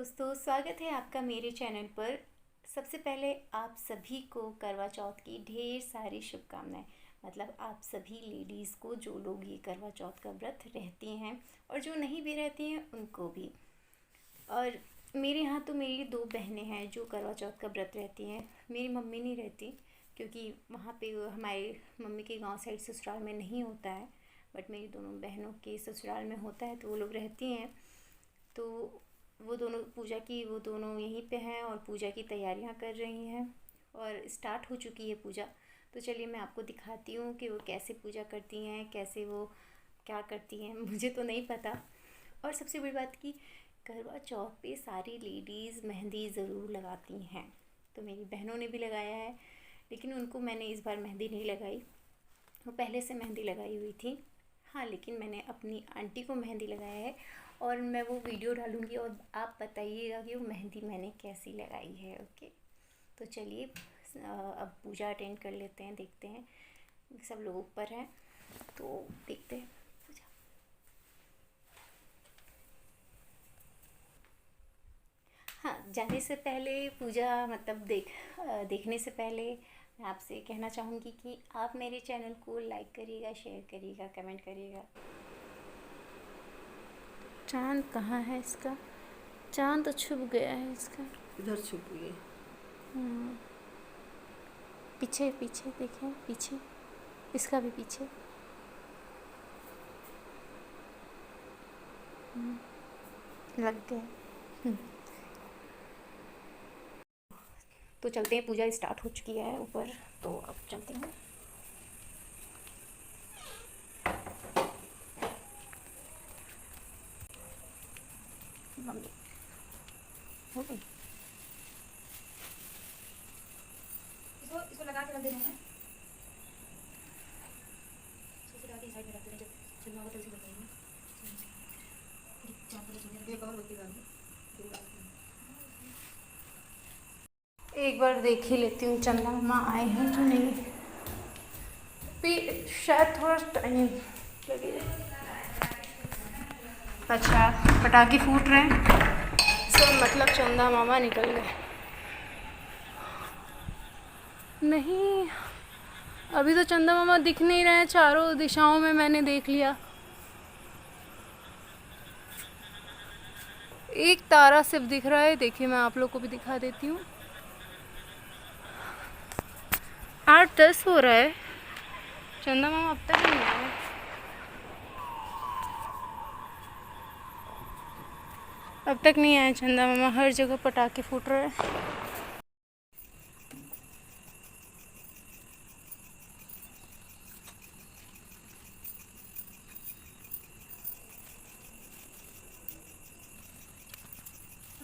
दोस्तों, स्वागत है आपका मेरे चैनल पर। सबसे पहले आप सभी को करवा चौथ की ढेर सारी शुभकामनाएं। मतलब आप सभी लेडीज़ को, जो लोग ये करवा चौथ का व्रत रहती हैं और जो नहीं भी रहती हैं उनको भी। और मेरे यहाँ तो मेरी 2 बहनें हैं जो करवा चौथ का व्रत रहती हैं। मेरी मम्मी नहीं रहती क्योंकि वहाँ पे हमारे मम्मी के गांव साइड ससुराल में नहीं होता है, बट मेरी दोनों बहनों के ससुराल में होता है तो वो लोग रहती हैं। तो वो दोनों यहीं पे हैं और पूजा की तैयारियां कर रही हैं और स्टार्ट हो चुकी है पूजा। तो चलिए मैं आपको दिखाती हूँ कि वो कैसे पूजा करती हैं, कैसे वो क्या करती हैं। मुझे तो नहीं पता। और सबसे बड़ी बात कि करवा चौथ पे सारी लेडीज़ मेहंदी ज़रूर लगाती हैं। तो मेरी बहनों ने भी लगाया है, लेकिन उनको मैंने इस बार मेहंदी नहीं लगाई। वो पहले से मेहंदी लगाई हुई थी। हाँ, लेकिन मैंने अपनी आंटी को मेहंदी लगाया है और मैं वो वीडियो डालूँगी और आप बताइएगा कि वो मेहंदी मैंने कैसी लगाई है। ओके, तो चलिए अब पूजा अटेंड कर लेते हैं, देखते हैं। सब लोग ऊपर हैं तो देखते हैं पूजा। हाँ, जाने से पहले पूजा मतलब देखने से पहले मैं आपसे कहना चाहूँगी कि आप मेरे चैनल को लाइक करिएगा, शेयर करिएगा, कमेंट करिएगा। चांद कहाँ है इसका? चांद तो छुप गया है इसका। इधर छुप गई। पीछे पीछे देखें, पीछे इसका भी पीछे। लग गया। तो चलते हैं, पूजा स्टार्ट हो चुकी है ऊपर, तो अब चलते हैं। मम्मी हो गई। इसको लगा के रख देना है। इसको लगा के साइड में रख देना। जब चलना होगा तो इसे बताइए। चार बजे चलने ये कवर होती है। एक बार देख ही लेती हूँ चंदा मामा आए हैं तो नहीं। फिर शायद थोड़ा टाइम लगेगा। अच्छा, पटाखे फूट रहे हैं सब, मतलब चंदा मामा निकल गए। नहीं, अभी तो चंदा मामा दिख नहीं रहे हैं। चारों दिशाओं में मैंने देख लिया, एक तारा सिर्फ दिख रहा है। देखिए मैं आप लोग को भी दिखा देती हूँ। 8-10 हो रहा है, चंदा मामा अब तक नहीं आए। अब तक नहीं आए चंदा मामा। हर जगह पटाखे फूट रहे हैं। तो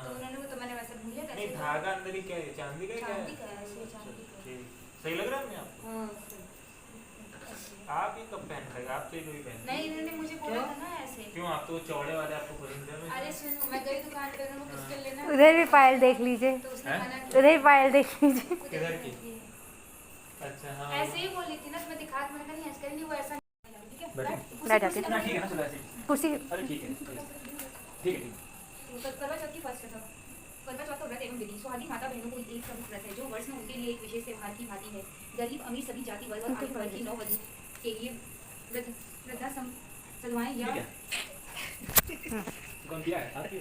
उन्होंने तो मैंने वैसे भूल लिया। नहीं, धागा अंदर ही क्या है? चांदी का है? चांदी का क्या है, है? चांदी का है। ठीक, सही लग रहा है अपने आपको? हाँ, आप ही कब पहन रहे? आप तो ये कोई पहन नहीं, इन्होंने मुझे बोला था ना ऐसे। क्यों? आप तो चौड़े वाले आपको पसंद है। अरे सुनो, मैं गई दुकान पे, उन्होंने क्रिस्टल लेना। उधर भी पायल देख लीजिए, तो उसने मना उधर किया। भी पायल देख लीजिए। किधर की? अच्छा, हाँ। ऐसे ही बोली थी ना, मैं दिखा के मैंने कहा ऐसा नहीं, वो ऐसा नहीं। ठीक है, बैठ जाते ना, ठीक है ना, चलो ऐसे। कुर्सी। अरे ठीक है, ठीक है। करवा चौथ की फर्स्ट था। करवा चौथ का व्रत एवं विधि सुहागी माता बहनों को एक प्रमुख व्रत है जो वर्ष में उनके लिए एक विशेष त्योहार की भांति है। गरीब अमीर सभी जाति वर्ग और आयु वर्ग की 9 वधु के लिए वृद्धा सदवाएं या कौन किया है? आपकी?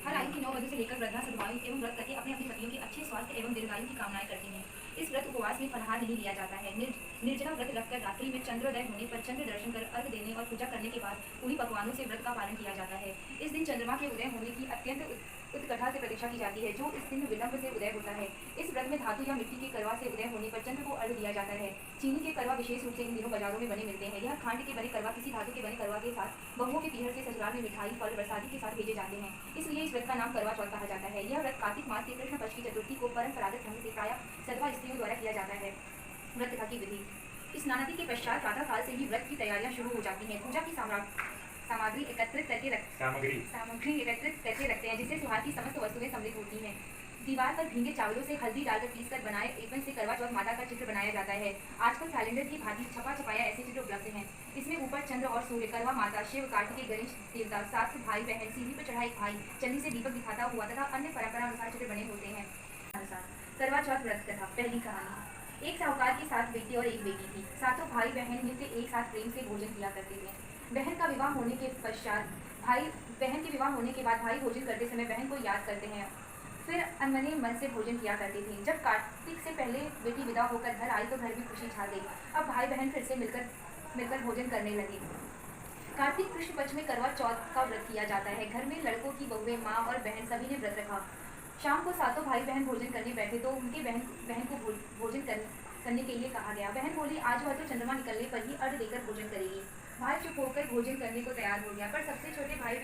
हर आयु की 9 वधु से लेकर वृद्धा सदवाएं एवं व्रत करके अपने अपने पतियों के अच्छे स्वास्थ्य एवं दीर्घायु की कामनाएं करती हैं। इस व्रत उपवास में फलाहार नहीं लिया जाता है। निर्जला व्रत रखकर रात्रि में चंद्रोदय होने पर चंद्र दर्शन कर अर्घ देने और पूजा करने के बाद पूरी पकवानों से व्रत का पालन किया जाता है। इस दिन चंद्रमा के उदय होने की अत्यंत उत्कंठा से प्रतीक्षा की जाती है, जो इस दिन विलंब से उदय होता है। इस व्रत में धातु या मिट्टी के करवा से उदय होने पर चंद्र को अर्घ दिया जाता है। चीनी के करवा विशेष रूप से इन दिनों बाजारों में बने मिलते हैं। यह खांड के बने करवा किसी धातु के बने करवा के साथ बहुओं के पीहर से ससुराल में मिठाई, फल, प्रसादी के साथ भेजे जाते हैं। इसलिए इस व्रत का नाम करवा चौथ कहा जाता है। यह व्रत कार्तिक मास के कृष्ण पक्ष की चतुर्थी को परंपरागत ढंग से प्रायः सदवा स्त्रियों द्वारा किया जाता है। व्रत कथा की विधि। स्नानादि के पश्चात प्रातः काल से ही व्रत की तैयारियां शुरू हो जाती हैं। पूजा की सामग्री एकत्रित करके रखते हैं, जिससे त्योहार की समस्त वस्तुएं सम्मिलित होती हैं। दीवार पर भीगे चावलों से हल्दी डालकर पीसकर बनाए एवं से करवा चौथ माता का चित्र बनाया जाता है। आजकल कैलेंडर की भांति छपा छपाया ऐसे चित्र उपलब्ध हैं। इसमें ऊपर चंद्र और सूर्य, करवा माता, शिव, कार्तिकेय, गणेश देवता, 7 भाई बहन, सीढ़ी पर चढ़ा एक भाई, चंदी से दीपक दिखाता हुआ तथा अन्य परंपरा अनुसार चित्र बने होते हैं। करवा चौथ व्रत कथा। पहली कहानी। एक साहूकार की 7 बेटे और एक बेटी थी। सातों भाई बहन नित्य एक साथ प्रेम से भोजन किया करते थे। बहन के विवाह होने के बाद भाई भोजन करते समय बहन को याद करते हैं, फिर अनमने मन से भोजन किया करते थे। जब कार्तिक से पहले बेटी विदा होकर घर आई तो घर में खुशी छा गई। अब भाई बहन फिर से मिलकर भोजन करने लगे। कार्तिक कृष्ण पक्ष में करवा चौथ का व्रत किया जाता है। घर में लड़कों की बहुएं, माँ और बहन सभी ने व्रत रखा। शाम को सातों भाई बहन भोजन करने बैठे तो उनके बहन को भोजन करने के लिए कहा गया। बहन बोली, आज वह तो चंद्रमा निकलने पर ही अर्घ देकर भोजन करेगी। भाई चुप होकर भोजन करने को तैयार हो गया, पर सबसे छोटा भाई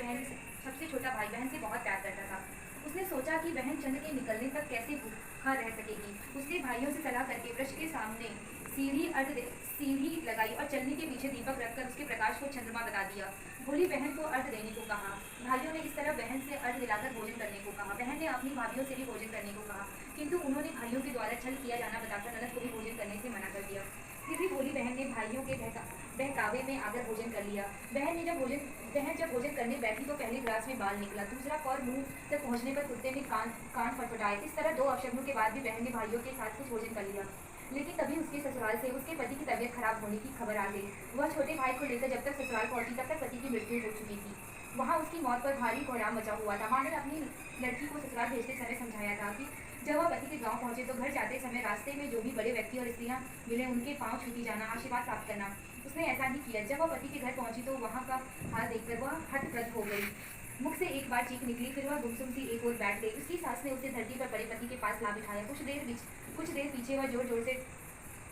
बहन से बहुत प्यार करता था। उसने सोचा कि बहन चंद्र के निकलने तक कैसे भूखा रह सकेगी। उसने भाइयों से सलाह करके वृक्ष के सामने सीढ़ी लगाई और चलने के पीछे दीपक रखकर उसके प्रकाश को चंद्रमा बता दिया। भोली बहन को अर्घ देने को कहा। भाइयों ने इस तरह बहन से अर्घ दिलाकर भोजन करने को कहा। बहन ने अपनी भाभियों से भी भोजन करने को कहा, किंतु उन्होंने भाइयों के द्वारा छल किया जाना बताकर ननद को भी भोजन करने से मना कर दिया। फिर भी भोली बहन ने भाइयों के बहकावे में आकर भोजन कर लिया। बहन जब भोजन करने बैठी तो पहले गिलास में बाल निकला, दूसरा कौर मुंह तक पहुंचने पर कुत्ते ने कान फटफटाए। इस तरह 2 अपशब्दों के बाद भी बहन ने भाइयों के साथ कुछ भोजन कर लिया। लेकिन तभी उसके ससुराल से उसके पति की तबीयत खराब होने की खबर आ गई। वह छोटे भाई को लेकर जब तक ससुराल पहुंची तब तक पति की मृत्यु हो चुकी थी। वहाँ उसकी मौत पर भारी कोहराम मचा हुआ था। माँ ने अपनी लड़की को ससुराल भेजते समय समझाया था कि जब वह पति के गांव पहुंचे तो घर जाते समय रास्ते में जो भी बड़े व्यक्ति और स्त्रियां मिले उनके पांव छूती जाना, आशीर्वाद प्राप्त करना। उसने ऐसा ही किया। जब वह पति के घर पहुंची तो वहाँ का हाल देखकर वह हतप्रभ हो गई। मुख से एक बार चीख निकली, फिर वह गुमसुम सी एक ओर बैठ गई। उसकी सास ने उसे धरती पर पड़े पति के पास ला बिठाया। कुछ देर पीछे वह जोर जोर से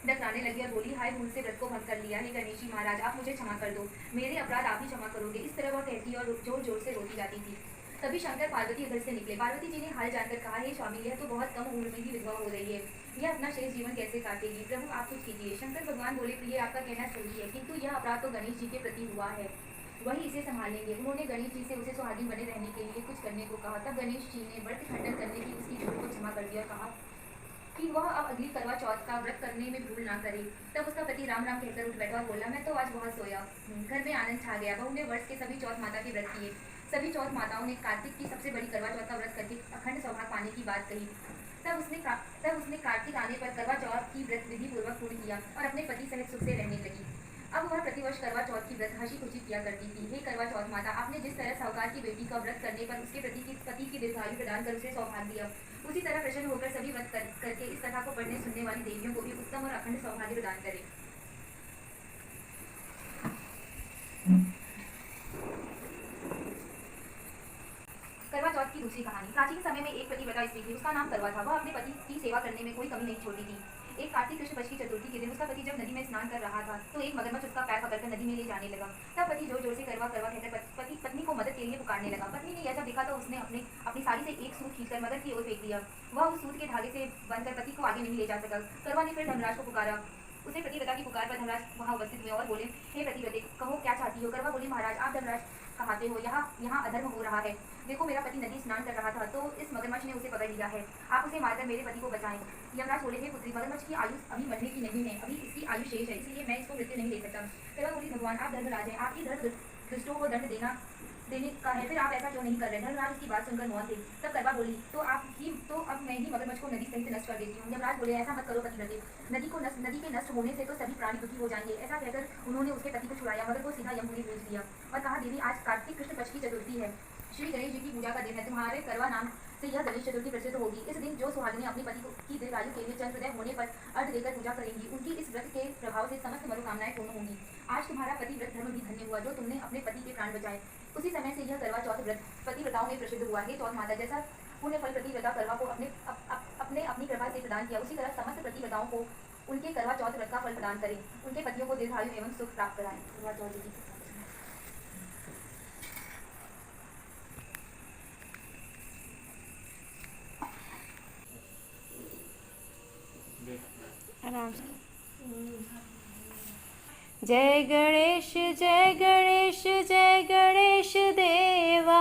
डकराने लगी और बोली, हाय, भूल से व्रत को भंग कर लिया। हे गणेश जी महाराज, आप मुझे क्षमा कर दो, मेरे अपराध आप ही क्षमा करोगे। इस तरह वह कहती और जोर जोर से रोती जाती थी। तभी शंकर पार्वती उधर से निकले। पार्वती जी ने हाल जानकर कहा, हे स्वामी, यह तो बहुत कम उम्र में ही विधवा हो रही है, यह अपना शेष जीवन कैसे काटेगी? प्रभु आप कुछ कीजिए। शंकर भगवान बोले, प्रिय, आपका कहना सही है, किंतु यह अपराध तो गणेश जी के प्रति हुआ है, वही इसे संभालेंगे। उन्होंने गणेश जी से उसे सुहागिन बने रहने के लिए कुछ करने को कहा। तब गणेश जी ने व्रत खंडन करने की उसकी झूठ को क्षमा कर दिया, कहा कि वह अब अगली करवा चौथ का व्रत करने में भूल ना करे। तब उसका पति राम राम कहकर उठ बैठा और बोला, मैं तो आज बहुत सोया। घर में आनंद छा गया। बहू ने वर्ष के सभी चौथ माता के व्रत किए। सभी चौथ माताओं ने कार्तिक की सबसे बड़ी करवा चौथ का व्रत करके अखंड सौभाग्य पाने की बात कही। तब उसने कार्तिक आने पर करवा चौथ की व्रत विधि पूर्वक पूर्ण किया और अपने पति सहित सुख से रहने लगी। अब वह प्रतिवर्ष करवा चौथ की व्रत हंसी खुशी किया करती थी। हे करवा चौथ माता, आपने जिस तरह साहूकार की बेटी का व्रत करने पर उसके पति की दीर्घायु प्रदान कर उसे सौभाग्य दिया, उसी तरह प्रसन्न होकर सभी व्रत करके इस कथा को पढ़ने सुनने वाली देवियों को भी उत्तम और अखंड सौभाग्य प्रदान करे। करवा चौथ की दूसरी कहानी। प्राचीन समय में एक पतिव्रता स्त्री थी, उसका नाम करवा था। वह अपने पति की सेवा करने में कोई कमी नहीं छोड़ती थी। एक कार्तिक कृष्ण पक्ष की चतुर्थी के दिन उसका पति जब नदी में स्नान कर रहा था तो एक मगरमच्छ उसका पैर पकड़कर नदी में ले जाने लगा। तब पति जोर जोर से करवा करवा कहकर पत्नी को मदद के लिए पुकारने लगा। पत्नी ने यह जब देखा तो उसने अपनी साड़ी से एक सूत खींचकर मगर की ओर फेंक दिया। वह उस सूत के धागे से बंधकर पति को आगे नहीं ले जा सका। करवा ने फिर धर्मराज को पुकारा। उसे पतिव्रता की पुकार पर धर्मराज वहाँ उपस्थित हुए और बोले, हे पतिव्रते, कहो क्या चाहती हो? करवा बोली, महाराज, आप धर्मराज कहाते हो, यहाँ अधर्म हो रहा है। देखो, मेरा पति नदी स्नान कर रहा था तो इस मगरमच्छ ने उसे पकड़ लिया है, आप उसे मारकर मेरे पति को बचाएं। यमराज बोले, हे पुत्री, मगरमच्छ की आयु अभी मरने की नहीं है, अभी इसकी आयु शेष है, इसलिए मैं इसको मृत्यु नहीं दे सकता। करवा बोली, भगवान, आप धर्मराज हैं, आपकी दुष्टों को दंड देने का है, फिर आप ऐसा क्यों नहीं कर रहे? धर्मराज उसकी बात सुनकर मौन थे। तब करवा बोली, तो अब मैं ही मगरमच्छ को नदी सहित नष्ट कर देती हूँ। यमराज बोले, ऐसा मत करो पतिव्रते, नदी के नष्ट होने से तो सभी प्राणी दुखी हो जाएंगे। ऐसा कहकर उन्होंने उसके पति को छुड़ाया, मगर को सीधा यमपुरी भेज दिया और कहा, देवी, आज कार्तिक कृष्ण पक्ष की चतुर्थी है, श्री गणेश जी की पूजा का दिन है, तुम्हारे करवा नाम से यह गणेश चतुर्थी प्रसिद्ध होगी। इस दिन जो सुहागिनें अपने पति की दीर्घायु के लिए चंद्रोदय होने पर अर्घ देकर पूजा करेंगी, उनकी इस व्रत के प्रभाव से समस्त मनोकामनाएं पूर्ण होंगी। आज तुम्हारा पति व्रत धर्म भी धन्य हुआ जो तुमने अपने पति के प्राण बचाए। उसी समय से यह करवा चौथ व्रत पतिव्रताओं में प्रसिद्ध हुआ। हे चौथ माता, जैसा पुण्य फल पतिव्रता करवा को अपनी कृपा से प्रदान किया, उसी तरह समस्त पतिव्रताओं को उनके करवा चौथ व्रत का फल प्रदान करें, उनके पतियों को दीर्घायु एवं सुख प्राप्त कराएं। करवा चौथ जी आराम से। जय गणेश जय गणेश जय गणेश देवा,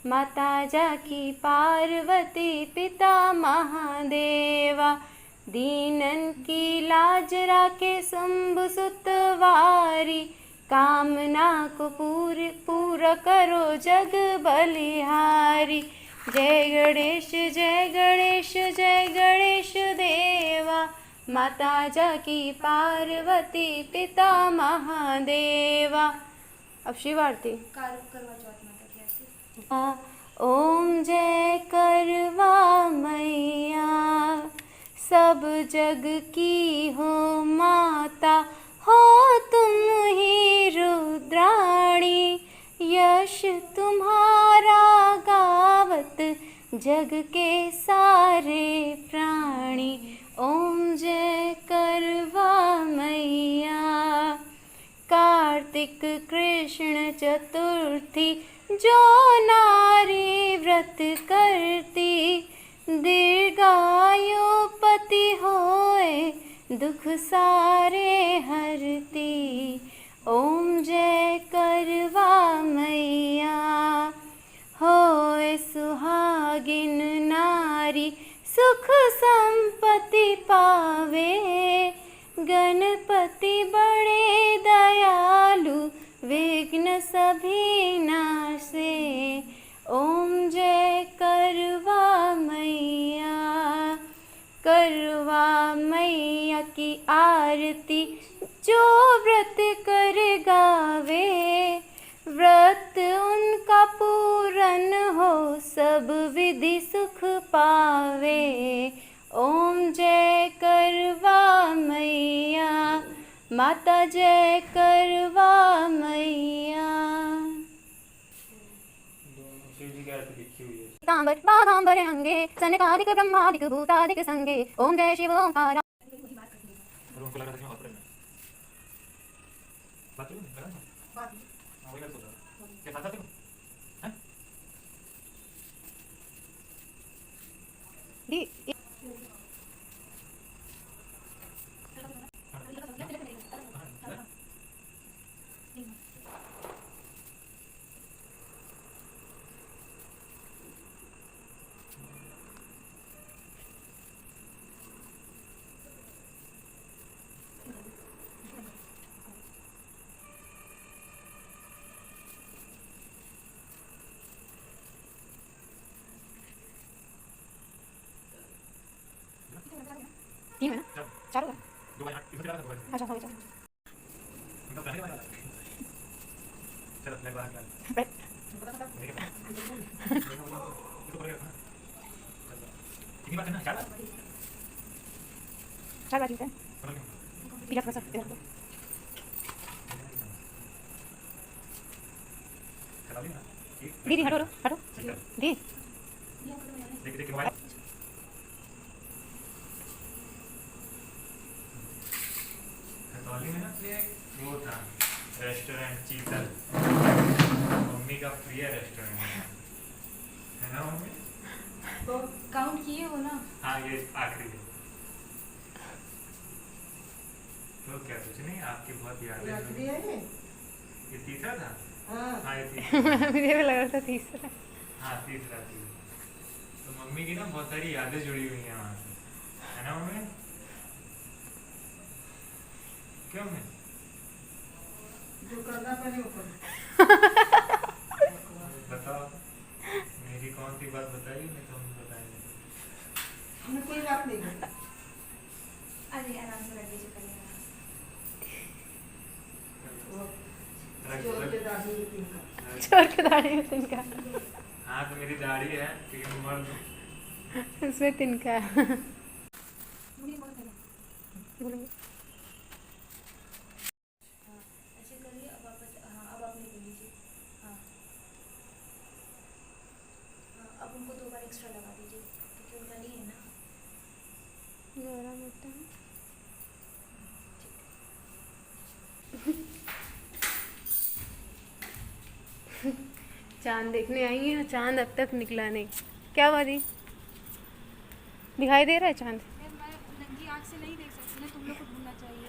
माता जाकी पार्वती पिता महादेवा। दीनन की लाज राखे शुंभ सुतवारी, कामना को पूरा करो जग बलिहारी। जय गणेश जय गणेश जय गणेश देवा, माता जाकी पार्वती पिता महादेवा। अब शिव आरती। करवा चौथ माता की आरती। ओम जय करवा मैया, सब जग की हो माता, हो तुम ही रुद्राणी। यश तुम्हारा गावत जग के सारे प्राणी। ओम जय करवा मैया। कार्तिक कृष्ण चतुर्थी, जो नारी व्रत करती, दीर्घायु पति होए दुख सारे हरती। ओम जय करवा मैया। होए सुहागिन नारी, सुख संपत्ति पावे, गणपति बड़े दयालु, विघ्न सभी नाशे। ओम जय करवा मैया। करवा मैया की आरती, जो व्रत कर गावे, व्रत उनका पूरन हो, सब विधि सुख पावे। ओम जय करवा मैया, माता जय करवा मैया। शिव जी की आरती लिखी हुई है। तांबर बाघांबर अंगे, सनकादिक ब्रह्मादिक भूतादिक संगे। ओम जय शिव ओंकार। और उनको लगा था कि मैं ऑपरेट में बात करूं लगा था बात वही लग सोचा क्या साथ साथ हैं दी तीन है ना, चार होगा। दो बार इसमें चला था अच्छा हो गया। मतलब पहले वाला चलो ले बाहर निकाल बैठ। इसको पकड़ रखना कितनी बार करना चार बार चार बार ठीक है। पकड़ के पीछा थोड़ा सा इधर को। चला लिया एक दीदी हटो हटो दी। देख देख मोबाइल खतौली में ना वो था रेस्टोरेंट चीतल, मम्मी का प्रिय रेस्टोरेंट है ना मम्मी। तो काउंट किए हो ना। हाँ ये आखिरी है। तो क्या कुछ नहीं, आपकी बहुत यादें हैं। ये तीसरा था। हाँ ये तीसरा। मुझे भी लगा था तीसरा। हाँ तीसरा थी। तो मम्मी की ना बहुत सारी यादें जुड़ी हुई हैं वहाँ से, है ना मम्मी। क्यों मैं जो करना पड़े वो करो। बताओ मेरी कौन सी बात बताइए, मैं तो हम बताएंगे। हमने कोई बात नहीं की। अरे आराम से रख दीजिए करिए। चोर के दाढ़ी में तिनका। चोर के दाढ़ी में तिनका। हाँ तो मेरी दाढ़ी है लेकिन मर्द उसमें तिनका। ऐसे करिए। अब वापस हाँ अब आप ले लीजिए। हाँ हाँ अब उनको 2 बार एक्स्ट्रा लगा दीजिए क्योंकि उनका नहीं है ना। गरम होता है। चांद देखने आई है, चांद अब तक निकला नहीं। क्या हुआ दी? दिखाई दे रहा है चांद? मैं नंगी आँख से नहीं देख सकती ना, तुम लोग को ढूंढना चाहिए।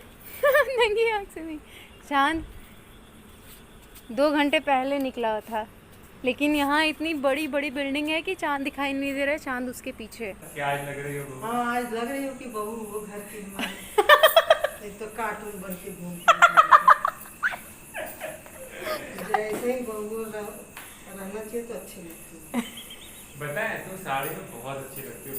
नंगी आँख से नहीं। चांद 2 घंटे पहले निकला था, लेकिन यहाँ इतनी बड़ी बड़ी बिल्डिंग है कि चांद दिखाई नहीं दे रहा है, चांद उसके पीछे है। क्या आज लग रही हो बहू? हाँ आज लग रही हो कि बहू वो घर की हमारी। एक तो कार्टून बन के घूमती है। जैसे ही बहू रहना चाहिए तो अच्छी लगती है। बताएं तुम साड़ी में बहुत अच्छी लगती हो,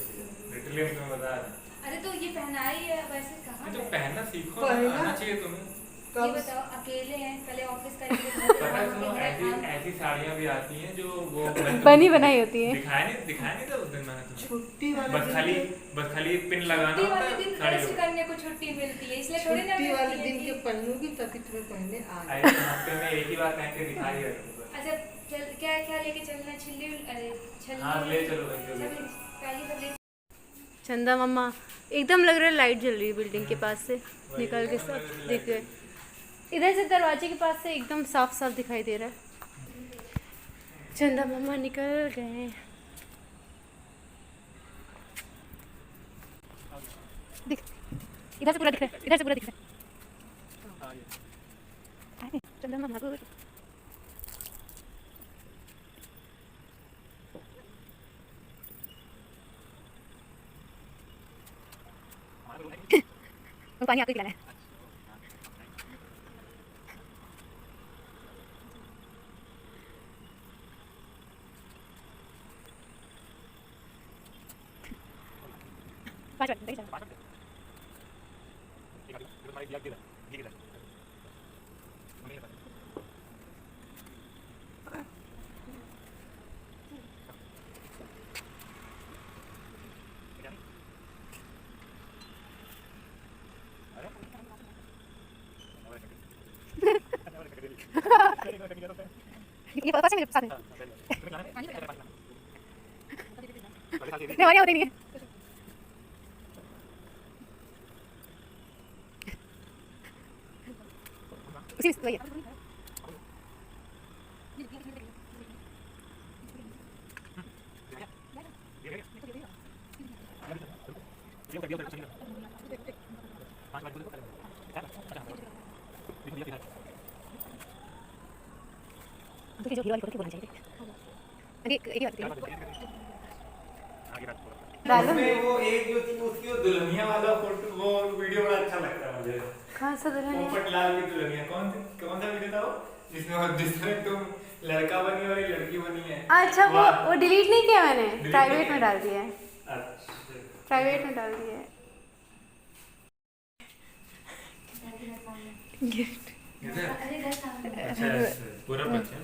लिटरली हम तुम्हें बता रहे हैं। अरे तो ये पहनाई है वैसे कहाँ तो है? पहनना सीखो, पहनना- आना चाहिए तुम्हें। ये बताओ, अकेले हैं, पहले ऑफिस करेंगे, पता है सुनो, ऐसी साड़ियाँ भी आती हैं जो वो बनी बनाई होती है। दिखाए नहीं था उस दिन मैंने तुम्हें। छुट्टी वाले बस खाली एक पिन लगाना छुट्टी होता वाले है दिन साड़ी रेस्ट को। करने को छुट्टी मिलती है, इसलिए थोड़ी ना छुट्टी वाले मिलती है दिन कि- के पहनूंगी तभी तुम्हें पहने आ आई तो हफ्ते में एक ही बार पहन के दिखा दिया करूँगा। अच्छा चल, क्या क्या लेके चलना? छिल्ली, अरे छल्ली, हाँ ले चलो भाई, जो ले सब चलो। पहले सब ले। चंदा मम्मा एकदम लग रहा है लाइट जल रही है बिल्डिंग के पास से निकल के, सब दिख गए। इधर से दरवाजे के पास से एकदम साफ साफ दिखाई दे रहा है। चंदा मम्मा निकल गए। दिख, इधर से पूरा दिख रहा है, इधर से पूरा दिख रहा है। चंदा मम्मा को पानी आपको खिलाना है। पाँच मिनट ये पास में मेरे साथ है। नहीं हमारे यहाँ होते नहीं है। उसी में वही है। दूसरी जो हीरो वाली फोटो थी वो होनी चाहिए थी। अरे एक ही बात थी। डालो। उसमें वो एक जो थी उसकी वो दुल्हनिया वाला फोटो, वो वीडियो बड़ा अच्छा लगता है मुझे। कहाँ से दुल्हन? पोपट लाल की दुल्हनिया कौन सा वीडियो था वो, जिसमें तुम लड़का बनी और एक लड़की बनी है। अच्छा वो डिलीट नहीं किया मैंने, Delete प्राइवेट नहीं में किया? डाल दिया है, अच्छा प्राइवेट में डाल दिया है। गिफ्ट इधर? अरे घर सामने। अच्छा पूरा बच्चा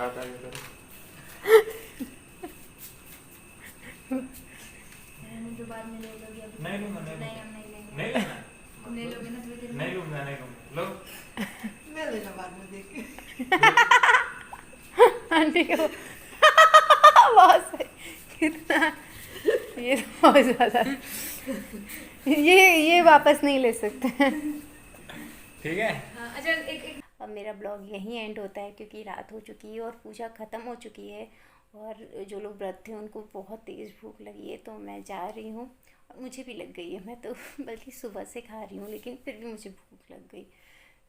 आता है इधर। जो बाद में ले लोगे अभी। नहीं लूंगा, नहीं नहीं, लूंगा। हम नहीं लेंगे। नहीं लेना, तुम ले लोगे ना थोड़ी देर में। नहीं लूंगा। लो मैं लेना बाद में देख के। आंटी को बहुत सही। कितना ये तो बहुत ज़्यादा, ये वापस नहीं ले सकते। ठीक है। हाँ, अच्छा एक अब मेरा ब्लॉग यहीं एंड होता है क्योंकि रात हो चुकी है और पूजा ख़त्म हो चुकी है और जो लोग व्रत थे उनको बहुत तेज़ भूख लगी है, तो मैं जा रही हूँ और मुझे भी लग गई है। मैं तो बल्कि सुबह से खा रही हूँ लेकिन फिर भी मुझे भूख लग गई,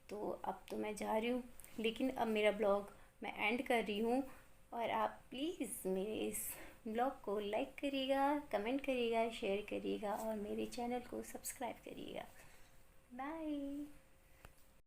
तो अब तो मैं जा रही हूँ। लेकिन अब मेरा ब्लॉग मैं एंड कर रही हूँ और आप प्लीज़ मेरे इस ब्लॉग को लाइक करिएगा, कमेंट करिएगा, शेयर करिएगा और मेरे चैनल को सब्सक्राइब करिएगा। बाय।